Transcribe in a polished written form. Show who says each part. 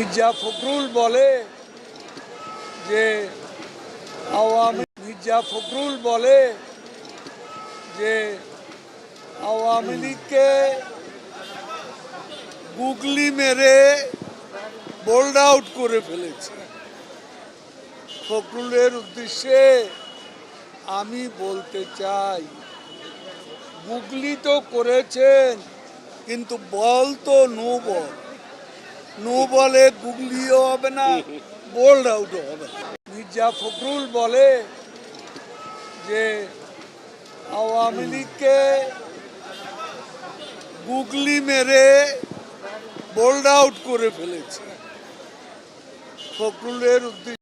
Speaker 1: মির্জা ফখরুল বলে যে আওয়ামী লীগকে গুগলি মেরে বোল্ড আউট করে ফেলেছে। ফখরুলের উদ্দেশ্যে আমি বলতে চাই, গুগলি তো করেছেন, কিন্তু বল তো নো বলে গুগলিও হবে না, বোল্ড আউটও হবে না। মির্জা ফখরুল বলে যে আওয়ামী লীগকে গুগলি মেরে বোল্ড আউট করে ফেলেছে। ফখরুলের উদ্দেশ্যে